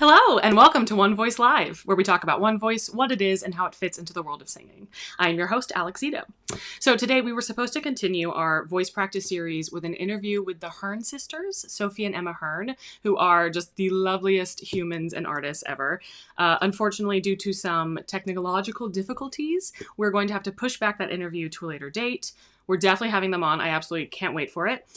Hello, and welcome to One Voice Live, where we talk about One Voice, what it is, and how it fits into the world of singing. I'm your host, Alex Zeto. So today we were supposed to continue our voice practice series with an interview with the Hearn sisters, Sophie and Emma Hearn, who are just the loveliest humans and artists ever. Unfortunately, due to some technological difficulties, we're going to have to push back that interview to a later date. We're definitely having them on. I absolutely can't wait for it.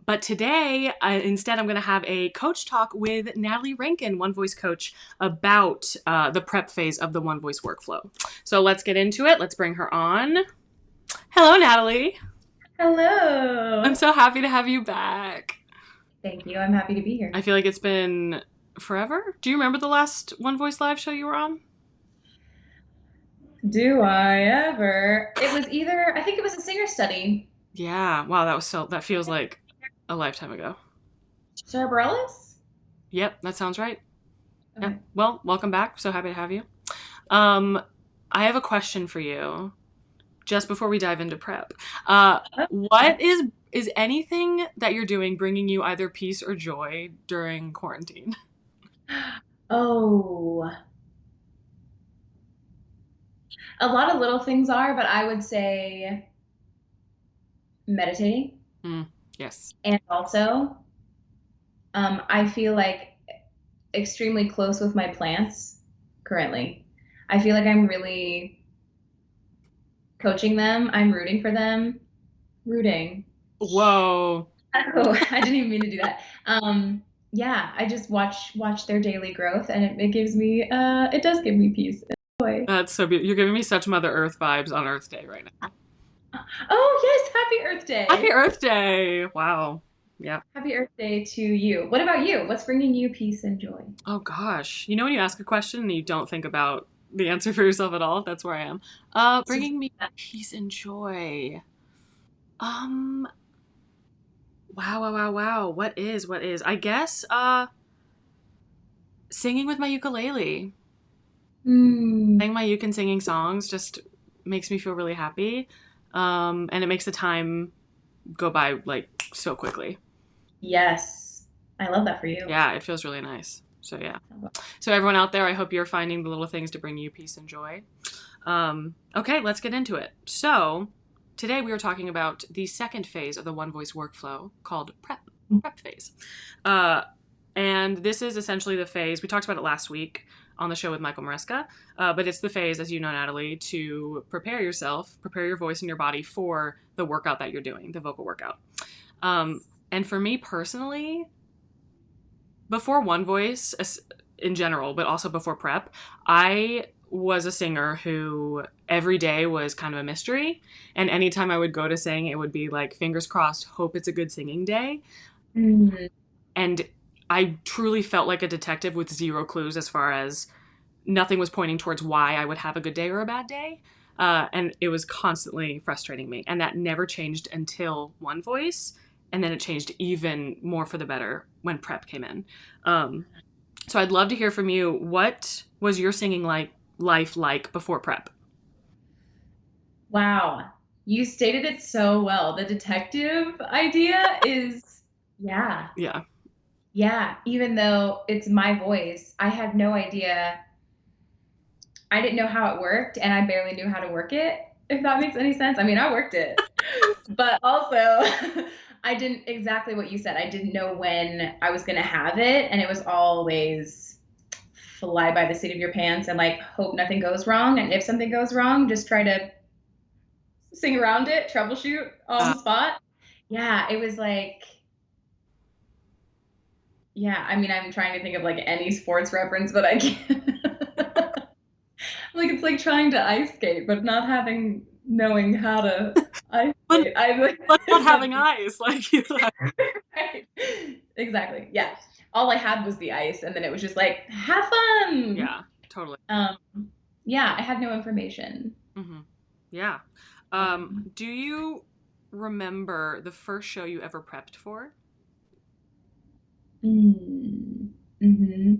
But today, instead, I'm going to have a coach talk with Natalie Rankin, One Voice coach, about the prep phase of the One Voice workflow. So let's get into it. Let's bring her on. Hello, Natalie. Hello. I'm so happy to have you back. Thank you. I'm happy to be here. I feel like it's been forever. Do you remember the last One Voice Live show you were on? Do I ever? It was either, I think it was a singer study. Yeah. Wow, that feels like a lifetime ago. Sarah Bareilles? Yep, that sounds right. Okay. Yeah. Well, welcome back. So happy to have you. I have a question for you just before we dive into prep. What is anything that you're doing bringing you either peace or joy during quarantine? Oh, a lot of little things are, but I would say meditating. Yes. And also, I feel like extremely close with my plants currently. I feel like I'm really coaching them. I'm rooting for them. Rooting. Whoa. Oh, I didn't even mean to do that. Yeah, I just watch their daily growth, and it gives me it does give me peace and joy. That's so beautiful. You're giving me such Mother Earth vibes on Earth Day right now. Oh yes, Happy Earth Happy Day. Earth Day. Wow. Yeah. Happy Earth Day to you. What about you? What's bringing you peace and joy? Oh gosh. You know when you ask a question and you don't think about the answer for yourself at all? That's where I am. Bringing me peace and joy. Um, wow. What is? I guess, singing with my ukulele. Hmm. Playing my uke and singing songs just makes me feel really happy. And it makes the time go by, like, so quickly. Yes, I love that for you. Yeah, it feels really nice. So, yeah. So, everyone out there, I hope you're finding the little things to bring you peace and joy. Okay, let's get into it. So, today we are talking about the second phase of the One Voice workflow called prep phase. And this is essentially the phase, we talked about it last week on the show with Michael Maresca, but it's the phase, as you know, Natalie, to prepare yourself, prepare your voice and your body for the workout that you're doing, the vocal workout. And for me personally, before One Voice in general, but also before prep, I was a singer who every day was kind of a mystery. And anytime I would go to sing, it would be like, fingers crossed, hope it's a good singing day. Mm. And I truly felt like a detective with zero clues as far as nothing was pointing towards why I would have a good day or a bad day. And it was constantly frustrating me. And that never changed until One Voice. And then it changed even more for the better when prep came in. So I'd love to hear from you. What was your singing life like before prep? Wow, you stated it so well. The detective idea is, yeah, Yeah. yeah. Even though it's my voice, I had no idea. I didn't know how it worked, and I barely knew how to work it, if that makes any sense. I mean, I worked it, but also I didn't exactly what you said. I didn't know when I was going to have it, and it was always fly by the seat of your pants and like hope nothing goes wrong. And if something goes wrong, just try to sing around it, troubleshoot on the spot. Yeah, it was like, yeah, I mean, I'm trying to think of like any sports reference, but I can't. Like it's like trying to ice skate, but not having knowing how to ice but, skate. I like but not having eyes. Like you. right. Exactly. Yeah. All I had was the ice, and then it was just like, have fun. Yeah, totally. Um, yeah, I had no information. Mm-hmm. Yeah. Do you remember the first show you ever prepped for? Mm-hmm.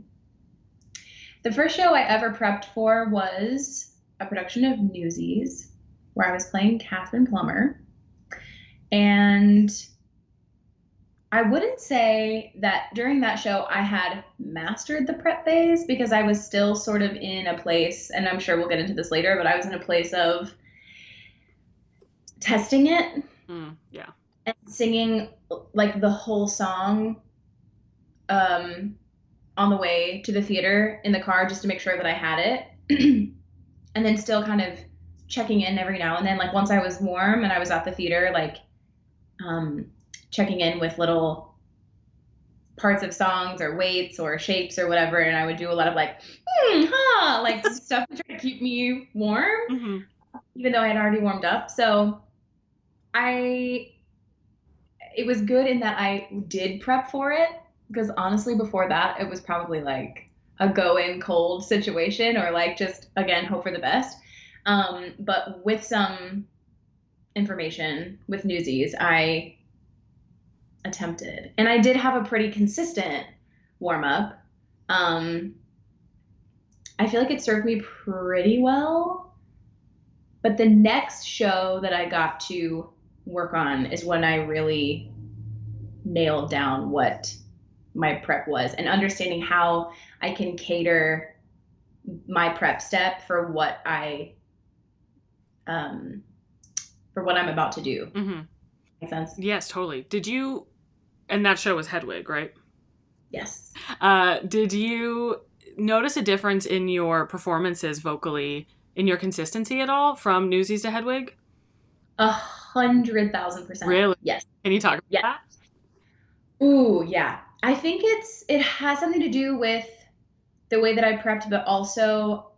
The first show I ever prepped for was a production of Newsies, where I was playing Catherine Plummer. And I wouldn't say that during that show I had mastered the prep phase because I was still sort of in a place, and I'm sure we'll get into this later, but I was in a place of testing it Yeah. and singing like the whole song um, on the way to the theater in the car just to make sure that I had it. And then still kind of checking in every now and then. Like once I was warm and I was at the theater, like um, checking in with little parts of songs or weights or shapes or whatever. And I would do a lot of like, like stuff to try to keep me warm, Mm-hmm. even though I had already warmed up. So I, it was good in that I did prep for it because honestly, before that, it was probably like a go in cold situation or like just again, hope for the best. But with some information with Newsies, I attempted. And I did have a pretty consistent warm up. Um, I feel like it served me pretty well. But the next show that I got to work on is when I really nailed down what my prep was and understanding how I can cater my prep step um, for what I'm about to do. Mm-hmm. Make sense? Yes, totally. Did you, and that show was Hedwig, right? Yes. Did you notice a difference in your performances vocally, in your consistency at all from Newsies to Hedwig? 100,000%. Really? Yes. Can you talk about Yes. that? Ooh, yeah. I think it has something to do with the way that I prepped, but also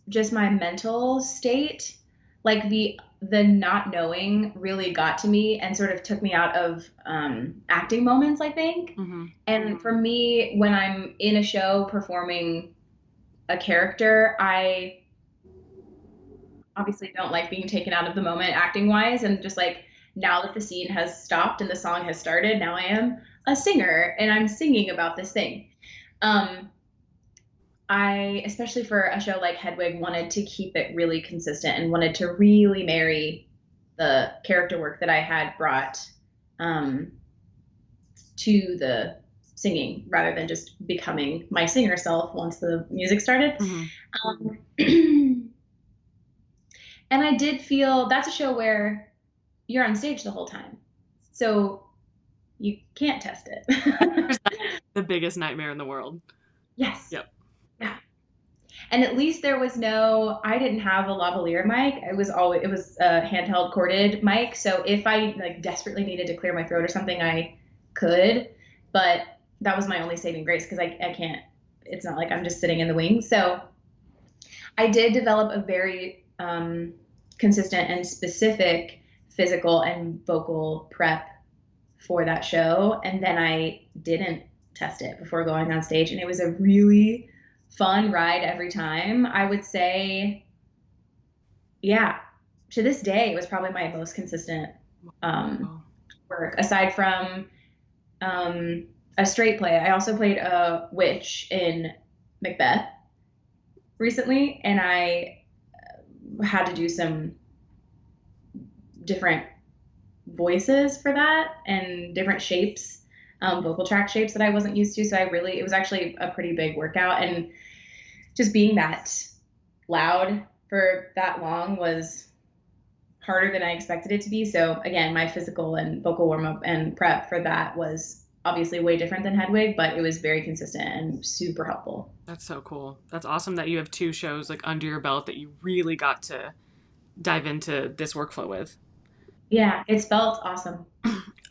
just my mental state. Like the not knowing really got to me and sort of took me out of acting moments, I think. Mm-hmm. And for me, when I'm in a show performing a character, I obviously don't like being taken out of the moment acting wise, and just like now that the scene has stopped and the song has started, now I am a singer and I'm singing about this thing. um I, especially for a show like Hedwig, wanted to keep it really consistent and wanted to really marry the character work that I had brought um to the singing rather than just becoming my singer self once the music started. Mm-hmm. um And I did feel that's a show where you're on stage the whole time. So you can't test it. The biggest nightmare in the world. Yes. Yep. Yeah. And at least there was no, I didn't have a lavalier mic. It was a handheld corded mic. So if I like desperately needed to clear my throat or something, I could. But that was my only saving grace because I can't, it's not like I'm just sitting in the wings. So I did develop a very consistent and specific physical and vocal prep for that show. And then I didn't test it before going on stage. And it was a really fun ride every time. I would say, yeah, to this day, it was probably my most consistent Oh. work aside from a straight play. I also played a witch in Macbeth recently, and I had to do some different voices for that and different shapes, vocal track shapes that I wasn't used to. So it was actually a pretty big workout. And just being that loud for that long was harder than I expected it to be. So again, my physical and vocal warm up and prep for that was obviously way different than Hedwig, but it was very consistent and super helpful. That's so cool. That's awesome that you have two shows like under your belt that you really got to dive into this workflow with. Yeah, it's felt awesome.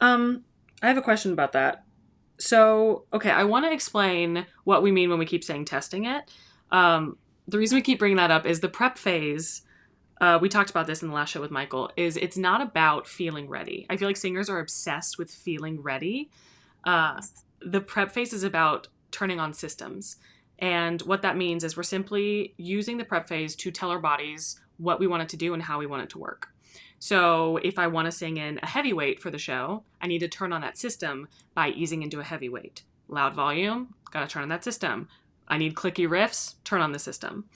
I have a question about that. So, okay, I want to explain what we mean when we keep saying testing it. The reason we keep bringing that up is the prep phase. We talked about this in the last show with Michael. Is it's not about feeling ready. I feel like singers are obsessed with feeling ready. The prep phase is about turning on systems, and what that means is we're simply using the prep phase to tell our bodies what we want it to do and how we want it to work. So if I want to sing in a heavyweight for the show, I need to turn on that system by easing into a heavyweight. Loud volume, got to turn on that system. I need clicky riffs, turn on the system.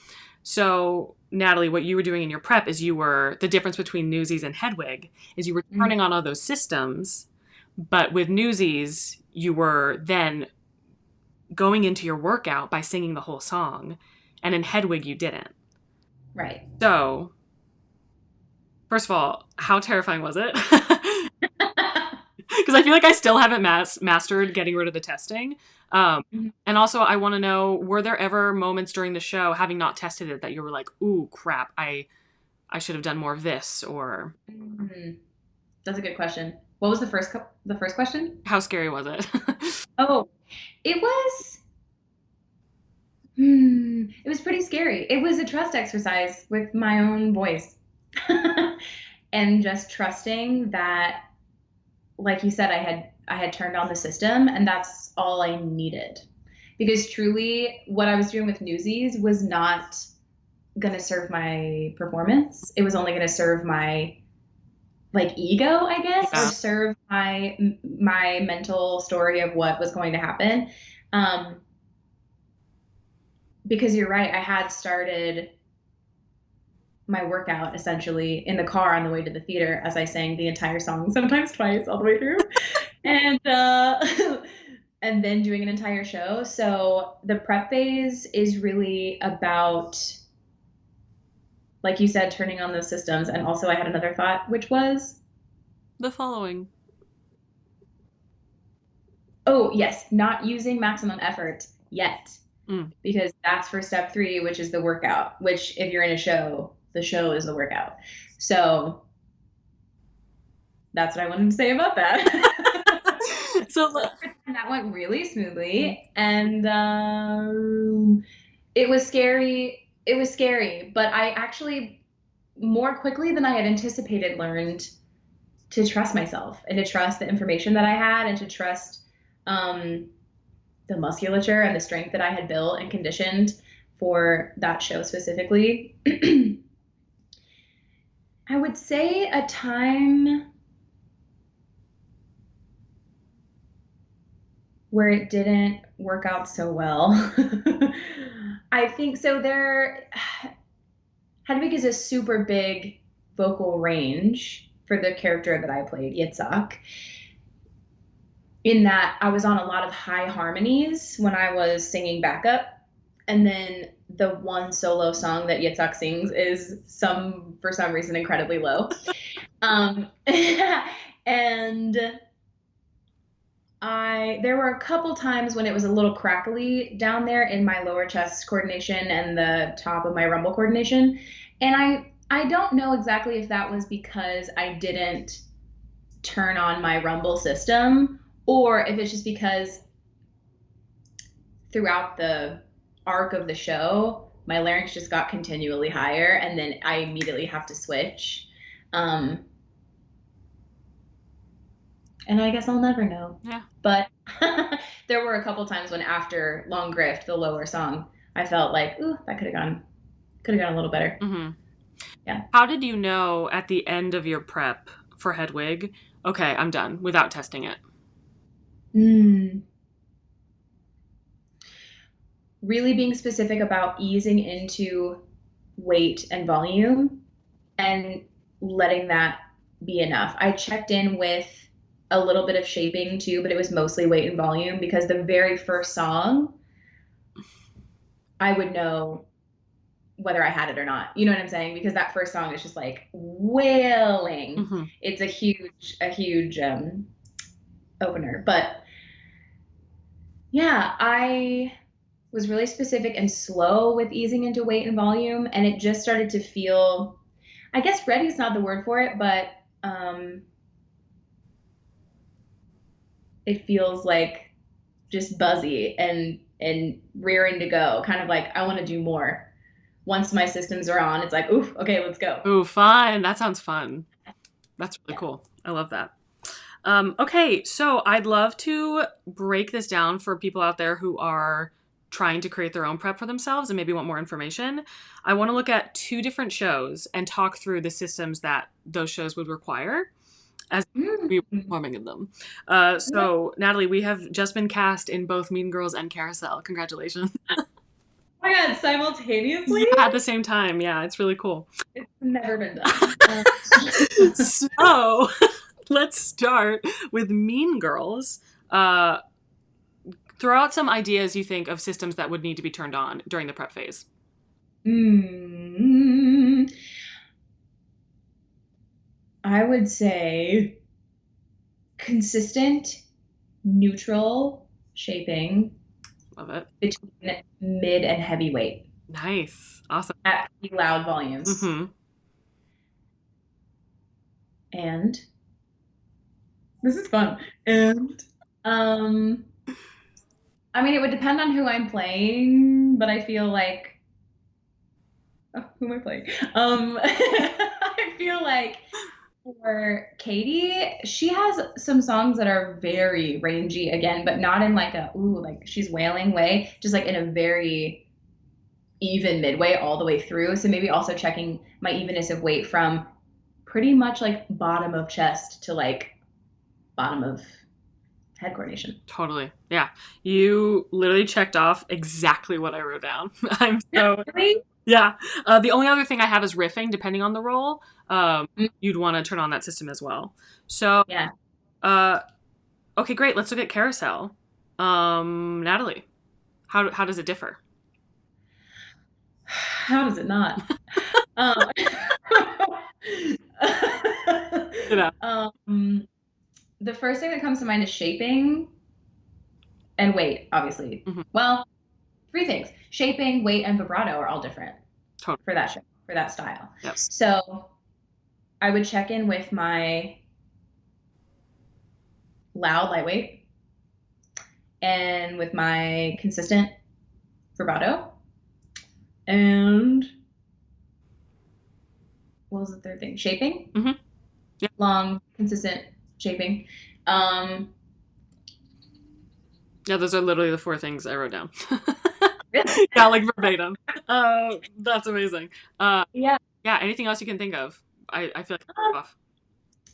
So Natalie, what you were doing in your prep is the difference between Newsies and Hedwig is you were turning on all those systems, but with Newsies, you were then going into your workout by singing the whole song, and in Hedwig you didn't. Right. So, first of all, how terrifying was it? Because I feel like I still haven't mastered getting rid of the testing. And also, I want to know, were there ever moments during the show, having not tested it, that you were like, ooh, crap, I should have done more of this, or... That's a good question. What was the first question? How scary was it? Oh, it was it was pretty scary. It was a trust exercise with my own voice. And just trusting that, like you said, I had turned on the system, and that's all I needed. Because truly what I was doing with Newsies was not going to serve my performance. It was only going to serve my like ego, I guess, Yeah. or serve my mental story of what was going to happen. Because you're right, I had started my workout essentially in the car on the way to the theater as I sang the entire song, sometimes twice, all the way through, and and then doing an entire show. So the prep phase is really about, like you said, turning on those systems. And also, I had another thought, which was The following. oh yes, not using maximum effort yet. Mm. Because that's for step 3, which is the workout, which if you're in a show, the show is the workout. So that's what I wanted to say about that. So that went really smoothly. And it was scary. It was scary, but I actually more quickly than I had anticipated learned to trust myself and to trust the information that I had and to trust the musculature and the strength that I had built and conditioned for that show specifically. I would say a time where it didn't work out so well. I think so. Hedwig is a super big vocal range for the character that I played, Yitzhak. In that I was on a lot of high harmonies when I was singing backup. And then the one solo song that Yitzhak sings is for some reason, incredibly low. And there were a couple times when it was a little crackly down there in my lower chest coordination and the top of my rumble coordination. And I don't know exactly if that was because I didn't turn on my rumble system, or if it's just because throughout the arc of the show, my larynx just got continually higher, and then I immediately have to switch. And I guess I'll never know. Yeah. But there were a couple times when after Long Grift, the lower song, I felt like, ooh, that could have gone a little better. Mm-hmm. Yeah. How did you know at the end of your prep for Hedwig, okay, I'm done, without testing it? Really being specific about easing into weight and volume and letting that be enough. I checked in with a little bit of shaping too, but it was mostly weight and volume, because the very first song, I would know whether I had it or not. You know what I'm saying? Because that first song is just like wailing. Mm-hmm. It's a huge opener. But yeah, I was really specific and slow with easing into weight and volume, and it just started to feel, I guess ready is not the word for it, but it feels like just buzzy and rearing to go, kind of like I want to do more. Once my systems are on, it's like, oof, okay, let's go. Ooh, fun. That sounds fun. That's really cool. I love that. Okay, so I'd love to break this down for people out there who are trying to create their own prep for themselves and maybe want more information. I want to look at 2 different shows and talk through the systems that those shows would require as we were performing in them. So, Natalie, we have just been cast in both Mean Girls and Carousel. Congratulations. Oh my God, simultaneously? Yeah, at the same time. Yeah, it's really cool. It's never been done. So, let's start with Mean Girls. Uh, throw out some ideas you think of systems that would need to be turned on during the prep phase. Mm, I would say consistent, neutral shaping Love it. between mid and heavyweight Nice. Awesome. at pretty loud volumes. Mm-hmm. And this is fun. And um, I mean, it would depend on who I'm playing, but I feel like who am I playing? I feel like for Katie, she has some songs that are very rangy again, but not in like a ooh, like she's wailing way, just like in a very even midway all the way through. So maybe also checking my evenness of weight from pretty much like bottom of chest to like bottom of head coordination. Totally. Yeah. You literally checked off exactly what I wrote down. I'm so, Really? yeah. The only other thing I have is riffing, depending on the role. You'd want to turn on that system as well. So, Yeah. uh, okay, great. Let's look at Carousel. Natalie, how does it differ? How does it not? Um, You know. um, the first thing that comes to mind is shaping and weight, obviously. Mm-hmm. Well, three things: shaping, weight, and vibrato are all different Totally. for that show, for that style. Yep. So I would check in with my loud lightweight and with my consistent vibrato. And what was the third thing? Shaping. Mm-hmm. Yep. Long, consistent shaping. Um, Yeah, those are literally the four things I wrote down. really? Yeah, like verbatim. That's amazing. Yeah. Yeah, anything else you can think of? I feel like I'm Um, off.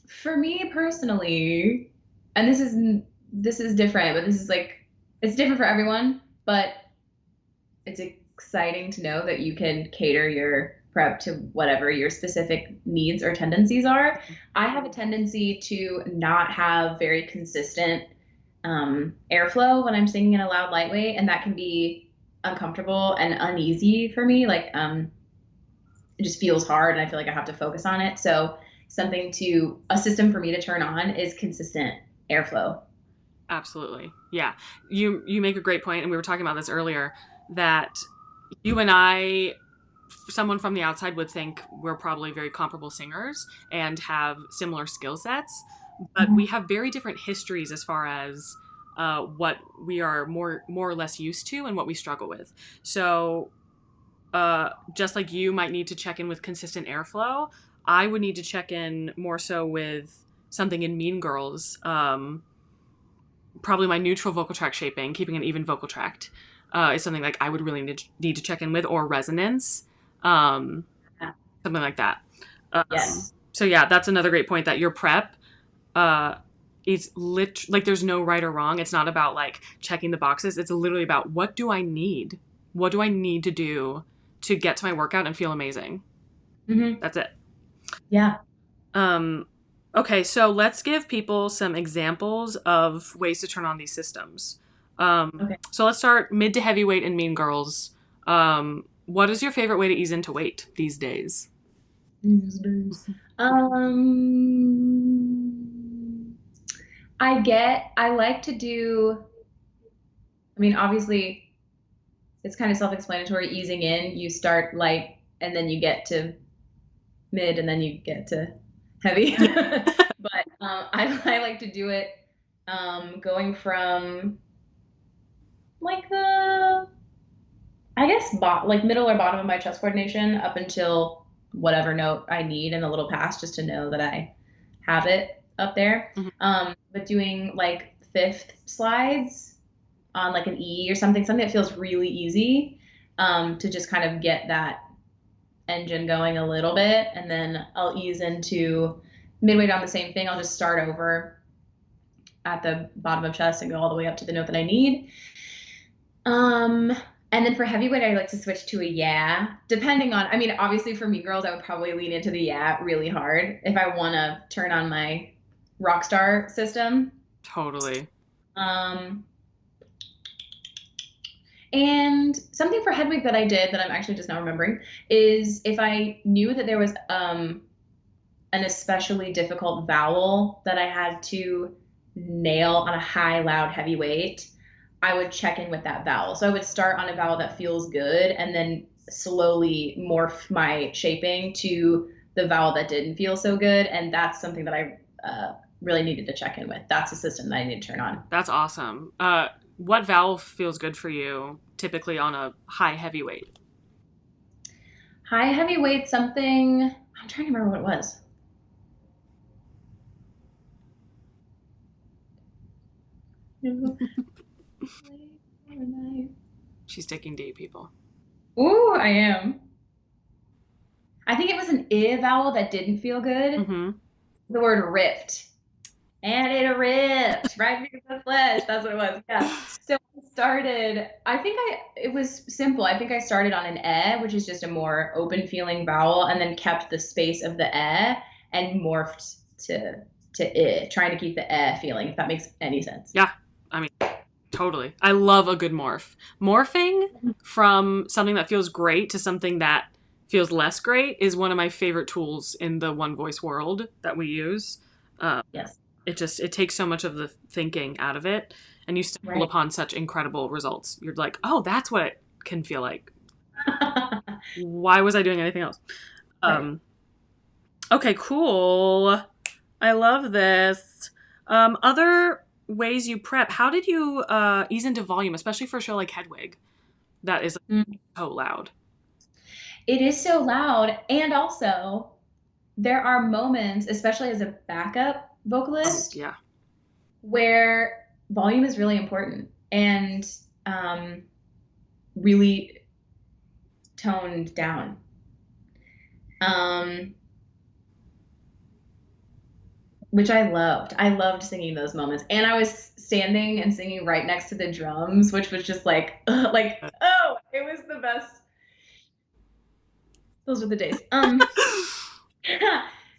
for me personally, and this is different, but this is like it's different for everyone, but it's exciting to know that you can cater your prep to whatever your specific needs or tendencies are. I have a tendency to not have very consistent airflow when I'm singing in a loud lightweight, and that can be uncomfortable and uneasy for me. Like it just feels hard, and I feel like I have to focus on it. So a system for me to turn on is consistent airflow. Absolutely. Yeah. You make a great point, and we were talking about this earlier, that you and I, someone from the outside would think we're probably very comparable singers and have similar skill sets, but we have very different histories as far as what we are more or less used to and what we struggle with. So just like you might need to check in with consistent airflow, I would need to check in more so with something in Mean Girls. Probably my neutral vocal tract shaping, keeping an even vocal tract, is something like I would really need to check in with, or resonance, um, Yeah. something like that. Yes. So yeah, that's another great point, that your prep uh, is like there's no right or wrong. It's not about like checking the boxes. It's literally about what do I need? What do I need to do to get to my workout and feel amazing? Hmm. That's it. Yeah. Um, okay, so let's give people some examples of ways to turn on these systems. Okay. So let's start mid to heavyweight and Mean Girls. What is your favorite way to ease into weight these days? These days. I like to do, I mean, obviously, it's kind of self-explanatory. Easing in, you start light and then you get to mid and then you get to heavy. But I like to do it going from like I guess, like middle or bottom of my chest coordination up until whatever note I need and a little past just to know that I have it up there. Mhm. But doing like fifth slides on like an E or something that feels really easy to just kind of get that engine going a little bit. And then I'll ease into midway down the same thing. I'll just start over at the bottom of chest and go all the way up to the note that I need. Um, and then for heavyweight, I like to switch to a yeah, depending on, I mean, obviously for Mean Girls, I would probably lean into the yeah really hard if I want to turn on my rock star system. Totally. Um, and something for Hedwig that I did that I'm actually just now remembering is if I knew that there was an especially difficult vowel that I had to nail on a high, loud, heavy weight, I would check in with that vowel. So I would start on a vowel that feels good and then slowly morph my shaping to the vowel that didn't feel so good. And that's something that I really needed to check in with. That's a system that I need to turn on. That's awesome. What vowel feels good for you typically on a high heavyweight? High, heavy weight, something. I'm trying to remember what it was. She's digging deep, people. Ooh, I am. I think it was an I vowel that didn't feel good. Mm-hmm. The word ripped. And it ripped right through the flesh. That's what it was. Yeah. So I started, it was simple. I think I started on an which is just a more open feeling vowel, and then kept the space of the and morphed to trying to keep the feeling, if that makes any sense. Yeah, I mean, totally. I love a good morph. Morphing from something that feels great to something that feels less great is one of my favorite tools in the one voice world that we use. Yes. It takes so much of the thinking out of it, and you stumble Right. upon such incredible results. You're like, oh, that's what it can feel like. Why was I doing anything else? Right. Okay, cool. I love this. Other ways you prep. How did you ease into volume, especially for a show like Hedwig that is Mm. so loud? It is so loud. And also, there are moments, especially as a backup Oh vocalist, yeah. where volume is really important and um, really toned down. Um, which I loved. I loved singing those moments. And I was standing and singing right next to the drums, which was just like, oh, it was the best. Those were the days.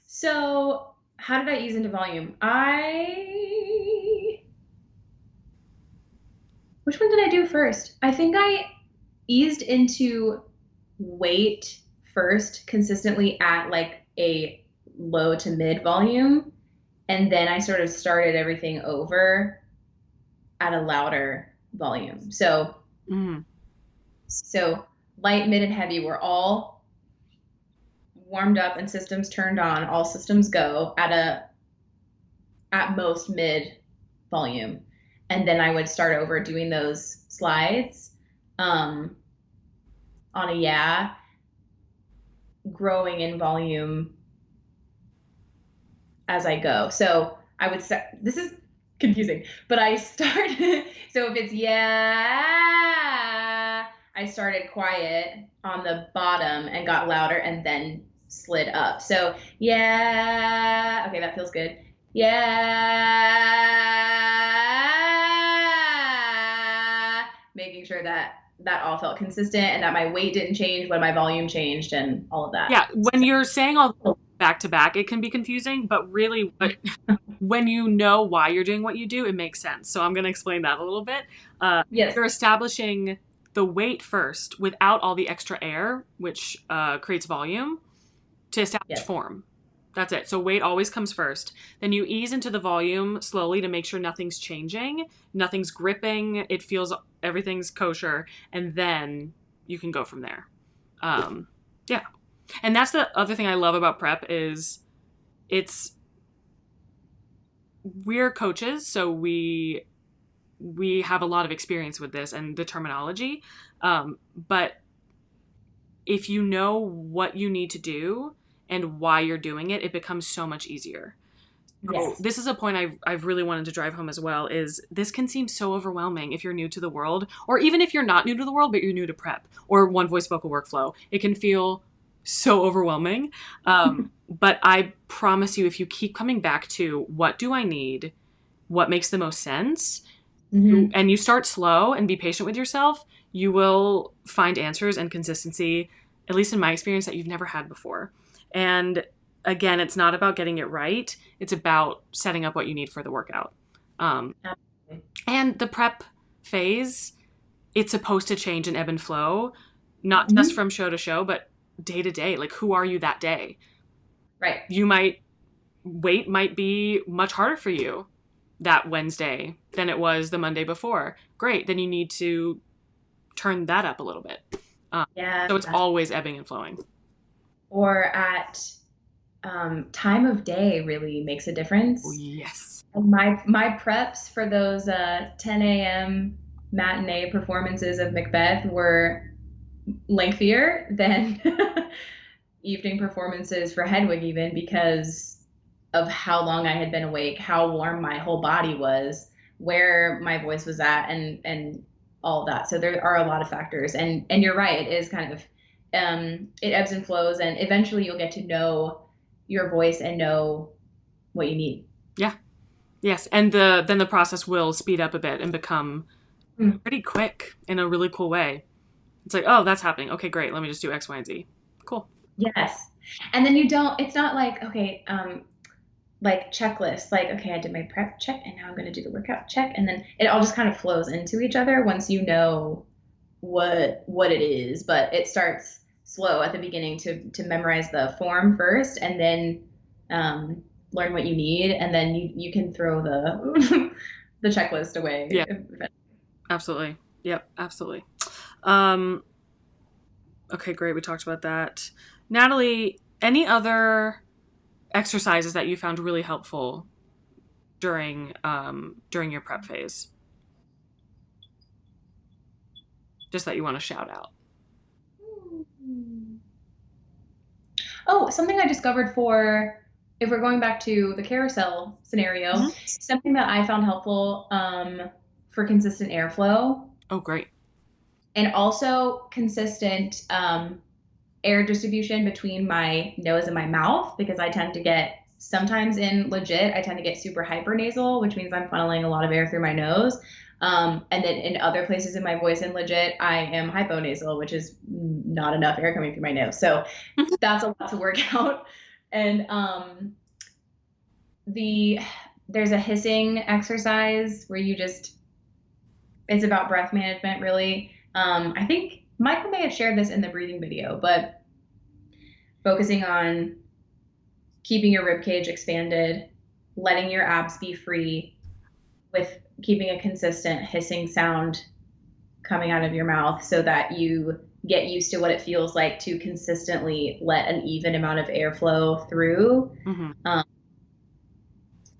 So how did I ease into volume? Which one did I do first? I think I eased into weight first consistently at like a low to mid volume. And then I sort of started everything over at a louder volume. Mm. So light, mid, and heavy were all warmed up and systems turned on, all systems go at most mid volume. And then I would start over doing those slides um, on a growing in volume as I go. So I would set, this is confusing, but I started, so if it's I started quiet on the bottom and got louder and then slid up. So yeah, okay, that feels good. Yeah, making sure that that all felt consistent and that my weight didn't change when my volume changed and all of that. Yeah, when you're saying all back to back, it can be confusing, but really when you know why you're doing what you do, it makes sense. So I'm going to explain that a little bit. Yes. You're establishing the weight first without all the extra air, which creates volume, to establish Yes. form. That's it. So weight always comes first. Then you ease into the volume slowly to make sure nothing's changing, nothing's gripping, it feels everything's kosher, and then you can go from there. Yeah. And that's the other thing I love about prep is it's we're coaches, so we have a lot of experience with this and the terminology. But if you know what you need to do and why you're doing it, it becomes so much easier. So Yes. this is a point I've really wanted to drive home as well, is this can seem so overwhelming if you're new to the world, or even if you're not new to the world, but you're new to prep or one voice vocal workflow. It can feel so overwhelming. But I promise you, if you keep coming back to what do I need, what makes the most sense, Mm-hmm. and you start slow and be patient with yourself, you will find answers and consistency, at least in my experience, that you've never had before. And again, it's not about getting it right. It's about setting up what you need for the workout. Um, Absolutely. And the prep phase, it's supposed to change and ebb and flow, not just Mhm. from show to show, but day to day. Like, who are you that day? Right. You weight might be much harder for you that Wednesday than it was the Monday before. Great. Then you need to turn that up a little bit. Um, Yeah. so it's always ebbing and flowing. Or at time of day really makes a Oh, difference. yes. And my preps for those 10 a.m. matinee performances of Macbeth were lengthier than evening performances for Hedwig, even because of how long I had been awake, how warm my whole body was, where my voice was at, and all of that. So there are a lot of factors, and you're right. It is kind of it ebbs and flows, and eventually you'll get to know your voice and know what you need. Yeah. Yes. And then the process will speed up a bit and become Mm. pretty quick in a really cool way. It's like, oh, that's happening. Okay, great. Let me just do X, Y, and Z. Cool. Yes, and then you don't. It's not like okay, like checklists, like okay, I did my prep check and now I'm going to do the workout check, and then it all just kind of flows into each other once you know what it is. But it starts slow at the beginning to memorize the form first, and then learn what you need, and then you can throw the the checklist away. Yeah, absolutely. Yep, absolutely. Um, okay, great. We talked about that. Natalie, any other exercises that you found really helpful during your prep phase? Just that you want to shout out. Oh, something I discovered for if we're going back to the carousel scenario, Mm-hmm. something that I found helpful for consistent airflow Oh, great. and also consistent air distribution between my nose and my mouth, because I tend to get sometimes in legit, I tend to get super hypernasal, which means I'm funneling a lot of air through my nose. And then in other places in my voice in legit, I am hyponasal, which is not enough air coming through my nose. So that's a lot to work out. And there's a hissing exercise where you just it's about breath management really. I think Michael may have shared this in the breathing video, but focusing on keeping your rib cage expanded, letting your abs be free with keeping a consistent hissing sound coming out of your mouth so that you get used to what it feels like to consistently let an even amount of air flow through. Mm-hmm. Um,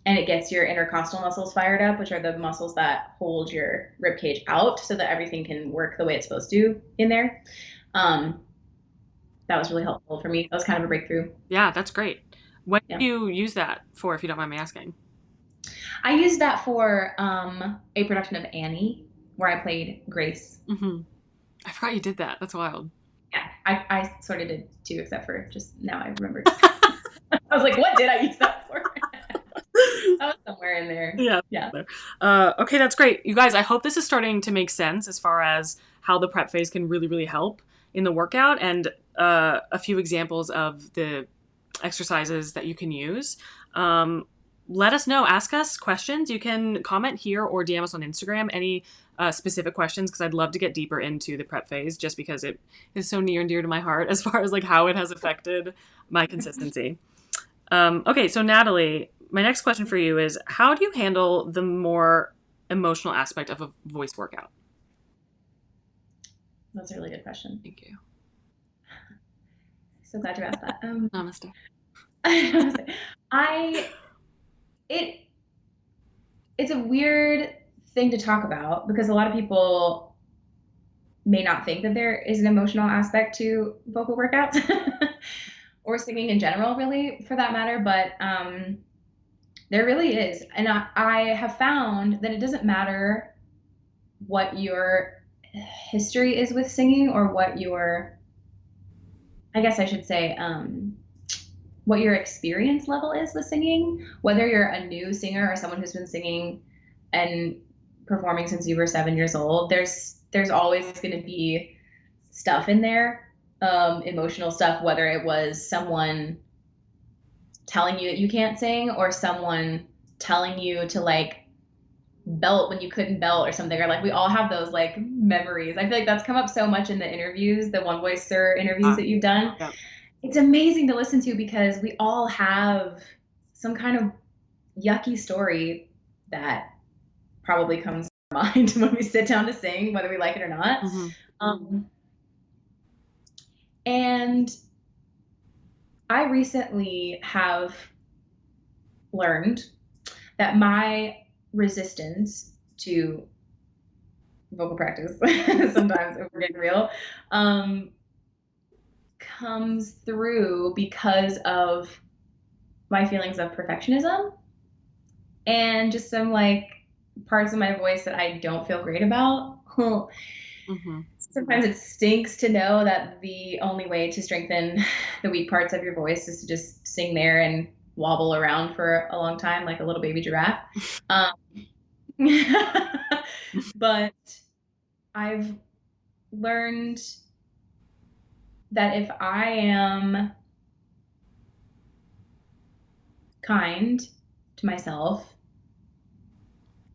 and it gets your intercostal muscles fired up, which are the muscles that hold your rib cage out so that everything can work the way it's supposed to in there. Um, that was really helpful for me. That was kind of a breakthrough. Yeah, that's great. What Yeah. do you use that for, if you don't mind me asking? I used that for a production of Annie where I played Grace. Mm-hmm. I forgot you did that. That's wild. Yeah, I sort of did too, except for just now I remembered. I was like, what did I use that for? That was somewhere in there. Yeah. Yeah. Okay, that's great. You guys, I hope this is starting to make sense as far as how the prep phase can really, really help in the workout, and a few examples of the exercises that you can use. Let us know. Ask us questions. You can comment here or DM us on Instagram any specific questions, because I'd love to get deeper into the prep phase, just because it is so near and dear to my heart as far as like how it has affected my consistency. Okay, so Natalie, my next question for you is, how do you handle the more emotional aspect of a voice workout? That's a really good question. Thank you. So glad you asked that. Namaste. I it it's a weird thing to talk about because a lot of people may not think that there is an emotional aspect to vocal workouts or singing in general, really, for that matter. But there really is. And I have found that it doesn't matter what your history is with singing or what your, I guess I should say, what your experience level is with singing, whether you're a new singer or someone who's been singing and performing since you were 7 years old, there's always going to be stuff in there, emotional stuff, whether it was someone telling you that you can't sing or someone telling you to like belt when you couldn't belt or something, or like we all have those like memories. I feel like that's come up so much in the interviews, the One Voice Sir interviews that you've done. Yeah. It's amazing to listen to because we all have some kind of yucky story that probably comes to mind when we sit down to sing, whether we like it or not. Mm-hmm. And I recently have learned that my resistance to vocal practice, sometimes if we're getting real, comes through because of my feelings of perfectionism and just some like parts of my voice that I don't feel great about. Mm-hmm. Sometimes it stinks to know that the only way to strengthen the weak parts of your voice is to just sing there and wobble around for a long time like a little baby giraffe. Um, but I've learned that if I am kind to myself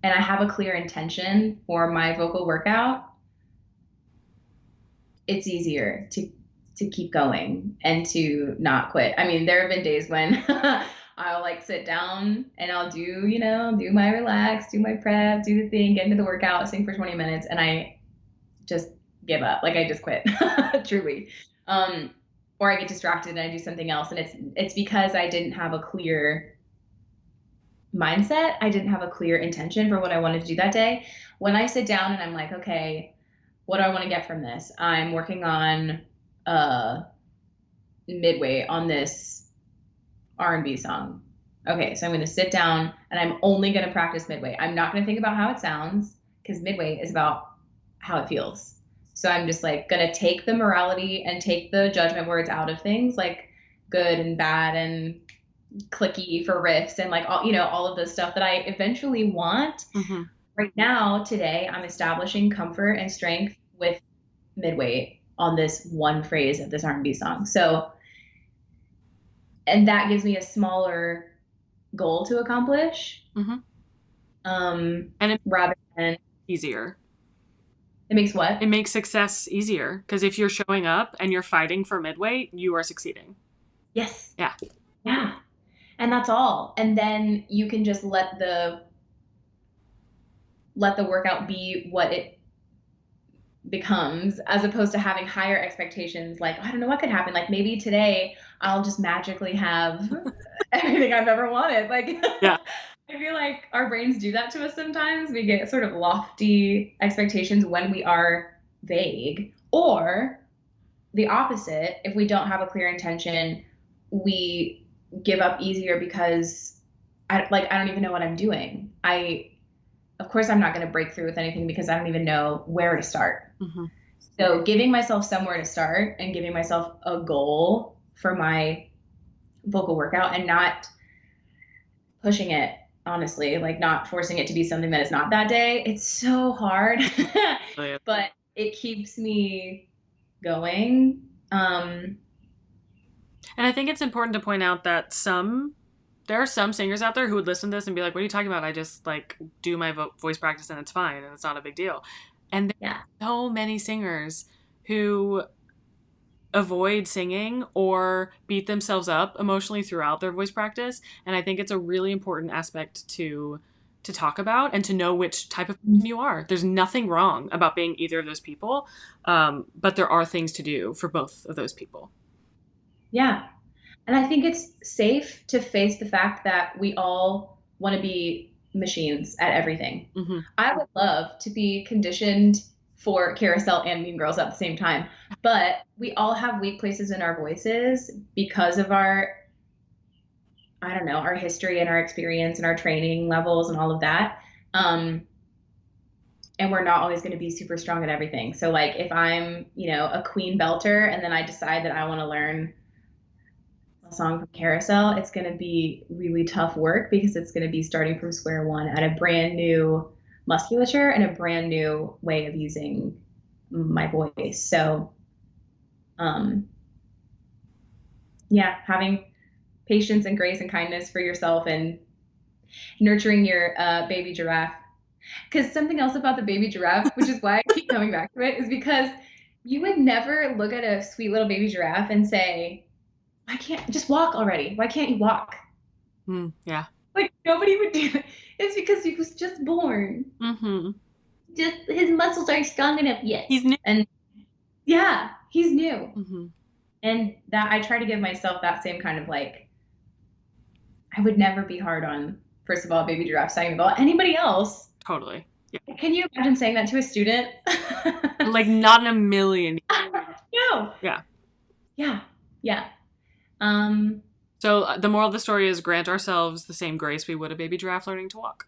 and I have a clear intention for my vocal workout, it's easier to keep going and to not quit. I mean, there have been days when I'll like sit down and I'll do my relax, do my prep, do the thing, get into the workout, sing for 20 minutes, and I just give up. Like I just quit, truly. Or I get distracted and I do something else, and it's because I didn't have a clear mindset. I didn't have a clear intention for what I wanted to do that day. When I sit down and I'm like, okay, what do I want to get from this? I'm working on midway on this R&B song. Okay, so I'm going to sit down and I'm only going to practice midway. I'm not going to think about how it sounds because midway is about how it feels. So I'm just like going to take the morality and take the judgment words out of things like good and bad and clicky for riffs and like all of the stuff that I eventually want. Mm-hmm. Right now, today, I'm establishing comfort and strength with midway on this one phrase of this R&B song. So, and that gives me a smaller goal to accomplish. Mm-hmm. And it Rather than easier. it makes what? It makes success easier because if you're showing up and you're fighting for midway, you are succeeding. Yes. Yeah. Yeah. And that's all. And then you can just let the workout be what it becomes, as opposed to having higher expectations like, oh, I don't know what could happen, like maybe today I'll just magically have everything I've ever wanted. Like Yeah. I feel like our brains do that to us sometimes. We get sort of lofty expectations when we are vague, or the opposite, if we don't have a clear intention, we give up easier because I don't even know what I'm doing. Of course I'm not going to break through with anything because I don't even know where to start. Mm-hmm. So giving myself somewhere to start and giving myself a goal for my vocal workout and not pushing it, honestly, like not forcing it to be something that is not that day. It's so hard, but it keeps me going. And I think it's important to point out that there are some singers out there who would listen to this and be like, what are you talking about? I just like do my voice practice and it's fine and it's not a big deal. And there are so many singers who avoid singing or beat themselves up emotionally throughout their voice practice. And I think it's a really important aspect to talk about and to know which type of person you are. There's nothing wrong about being either of those people, but there are things to do for both of those people. Yeah. And I think it's safe to face the fact that we all want to be machines at everything. Mm-hmm. I would love to be conditioned for Carousel and Mean Girls at the same time, but we all have weak places in our voices because of our, I don't know, our history and our experience and our training levels and all of that. And we're not always going to be super strong at everything. So like if I'm, a queen belter and then I decide that I want to learn a song from Carousel, it's going to be really tough work because it's going to be starting from square one at a brand new musculature and a brand new way of using my voice. So, yeah, having patience and grace and kindness for yourself and nurturing your baby giraffe. Because something else about the baby giraffe, which is why I keep coming back to it, is because you would never look at a sweet little baby giraffe and say, why can't just walk already? Why can't you walk? Yeah. Like nobody would do it. It's because he was just born. Mm-hmm. Just his muscles aren't strong enough yet. He's new. And yeah, he's new. Mm-hmm. And that I try to give myself that same kind of like, I would never be hard on, first of all, baby giraffe, second of all, anybody else. Totally. Yeah. Can you imagine saying that to a student? Like not in a million. No. Yeah. Yeah. Yeah. Um, So the moral of the story is grant ourselves the same grace we would a baby giraffe learning to walk.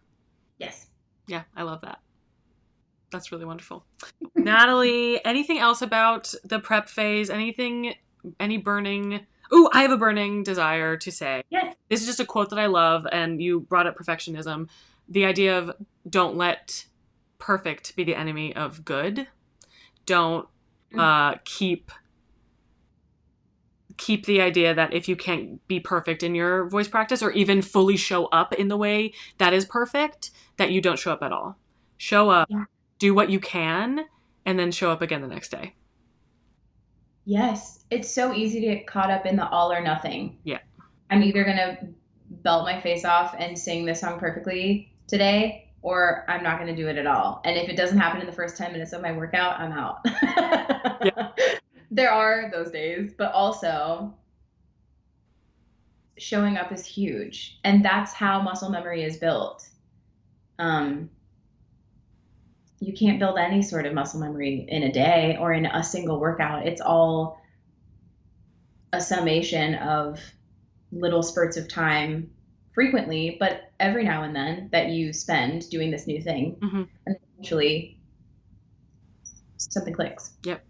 yes. Yeah, I love that. That's really wonderful. Natalie, anything else about the prep phase? Any burning... Ooh, I have a burning desire to say. Yes. This is just a quote that I love, and you brought up perfectionism. The idea of don't let perfect be the enemy of good. Don't keep the idea that if you can't be perfect in your voice practice or even fully show up in the way that is perfect, that you don't show up at all. Show up, do what you can, and then show up again the next day. Yes. It's so easy to get caught up in the all or nothing. Yeah. I'm either going to belt my face off and sing this song perfectly today, or I'm not going to do it at all. And if it doesn't happen in the first 10 minutes of my workout, I'm out. Yeah. There are those days, but also showing up is huge. And that's how muscle memory is built. You can't build any sort of muscle memory in a day or in a single workout. It's all a summation of little spurts of time frequently, but every now and then that you spend doing this new thing. Mm-hmm. And eventually something clicks. Yep.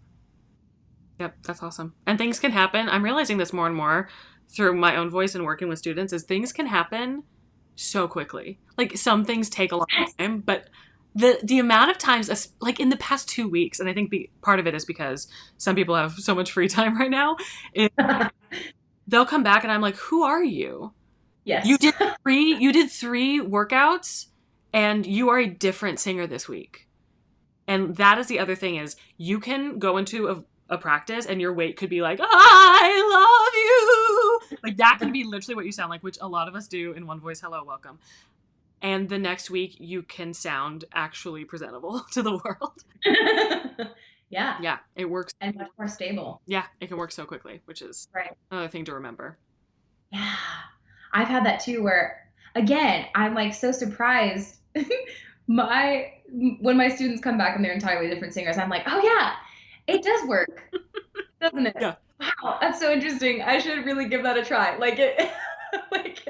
That's awesome. And things can happen. I'm realizing this more and more through my own voice and working with students is things can happen so quickly. Like some things take a long time, but the amount of times, like in the past 2 weeks, and I think part of it is because some people have so much free time right now, they'll come back and I'm like, who are you? Yes. You did three workouts and you are a different singer this week. And that is the other thing is you can go into a practice and your weight could be like, I love you. Like that could be literally what you sound like, which a lot of us do in one voice. Hello, welcome. And the next week you can sound actually presentable to the world. Yeah. Yeah, it works. And much more stable. Yeah, it can work so quickly, which is another thing to remember. Yeah. I've had that too where, again, I'm like so surprised. When my students come back and they're entirely different singers, I'm like, oh yeah, it does work, doesn't it? Yeah. Wow, that's so interesting. I should really give that a try. Like like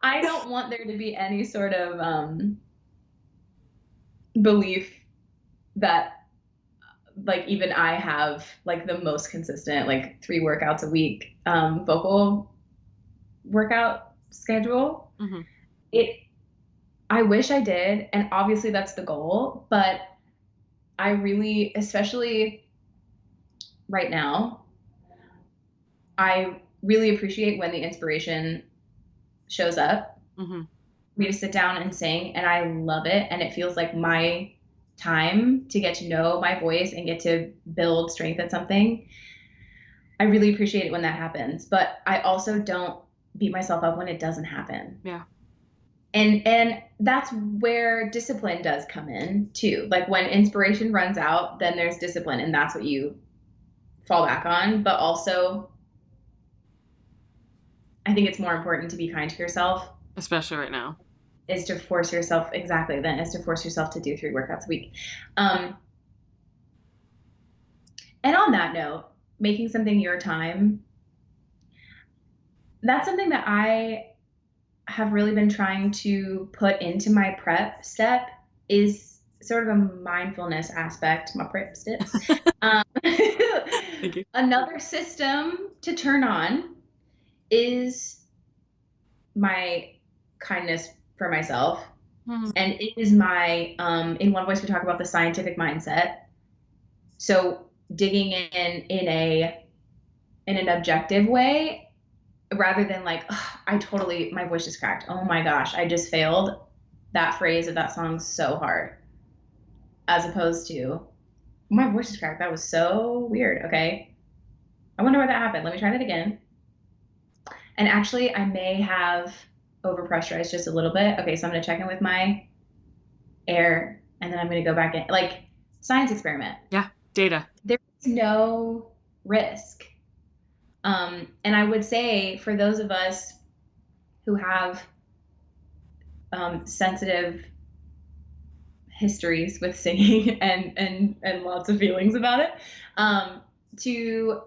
I don't want there to be any sort of belief that like even I have like the most consistent like 3 workouts a week vocal workout schedule. Mm-hmm. I wish I did, and obviously that's the goal, but I really, especially right now, I really appreciate when the inspiration shows up Mm-hmm. for me to sit down and sing, and I love it, and it feels like my time to get to know my voice and get to build strength at something. I really appreciate it when that happens, but I also don't beat myself up when it doesn't happen. Yeah. And that's where discipline does come in too. Like when inspiration runs out, then there's discipline, and that's what you fall back on. But also, I think it's more important to be kind to yourself, especially right now. Is to force yourself to do 3 workouts a week. And on that note, making something your time. That's something that I have really been trying to put into my prep step is sort of a mindfulness aspect, my prep steps. Thank you. Another system to turn on is my kindness for myself. Mm-hmm. And it is my, in One Voice, we talk about the scientific mindset. So digging in an objective way, rather than like, my voice just cracked. Oh my gosh, I just failed. that phrase of that song so hard, as opposed to, my voice is cracked. That was so weird. Okay. I wonder why that happened. Let me try that again. And actually, I may have overpressurized just a little bit. Okay, so I'm going to check in with my air, and then I'm going to go back in. Like, science experiment. Yeah, data. There's no risk. And I would say for those of us who have sensitive histories with singing and lots of feelings about it, to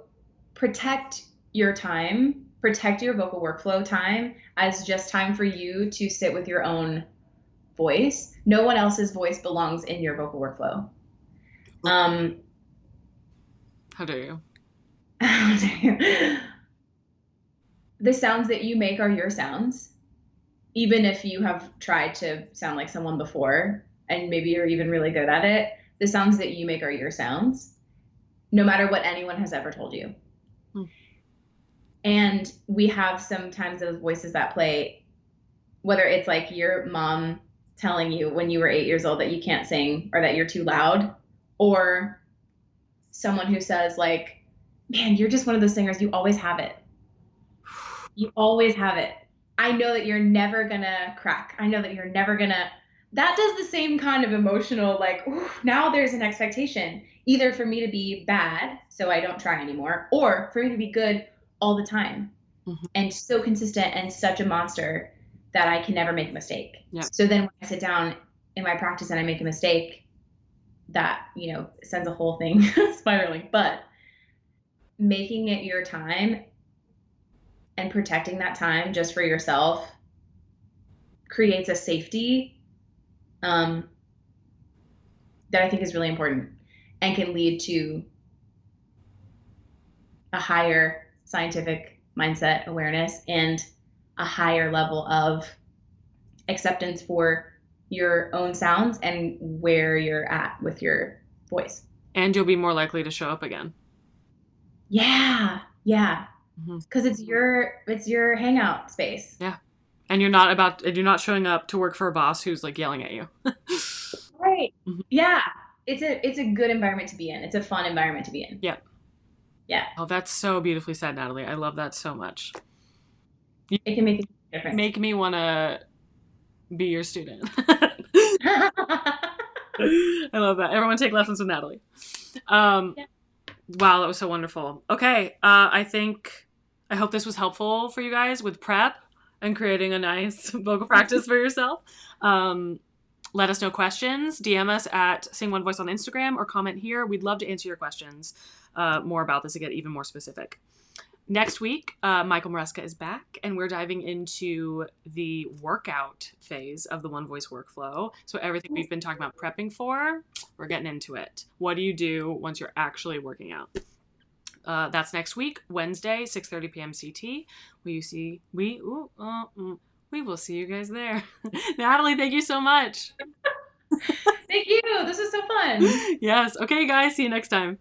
protect your time, protect your vocal workflow time as just time for you to sit with your own voice. No one else's voice belongs in your vocal workflow. How dare you? The sounds that you make are your sounds, even if you have tried to sound like someone before and maybe you're even really good at it. The sounds that you make are your sounds, no matter what anyone has ever told you. And we have sometimes those voices that play, whether it's like your mom telling you when you were 8 years old that you can't sing or that you're too loud, or someone who says like, man, you're just one of those singers, you always have it. You always have it. I know that you're never gonna crack. I know that you're never gonna. That does the same kind of emotional, like, ooh, now there's an expectation, either for me to be bad, so I don't try anymore, or for me to be good all the time, and so consistent and such a monster that I can never make a mistake. Yeah. So then when I sit down in my practice and I make a mistake, that, sends a whole thing spiraling. But making it your time and protecting that time just for yourself creates a safety that I think is really important and can lead to a higher scientific mindset awareness and a higher level of acceptance for your own sounds and where you're at with your voice. And you'll be more likely to show up again. Yeah. Because it's your hangout space. Yeah. And you're not showing up to work for a boss who's like yelling at you. Right. Yeah. It's a good environment to be in. It's a fun environment to be in. Yeah. Yeah. Oh, that's so beautifully said, Natalie. I love that so much. It can make a difference. Make me want to be your student. I love that. Everyone take lessons with Natalie. Yeah. Wow, that was so wonderful. Okay, I hope this was helpful for you guys with prep and creating a nice vocal practice for yourself. Let us know questions. DM us at Sing One Voice on Instagram or comment here. We'd love to answer your questions more about this to get even more specific. Next week, Michael Maresca is back, and we're diving into the workout phase of the One Voice workflow. So everything we've been talking about prepping for, we're getting into it. What do you do once you're actually working out? That's next week, Wednesday, 6:30 p.m. CT. We will see you guys there. Natalie, thank you so much. Thank you. This was so fun. Yes. Okay, guys. See you next time.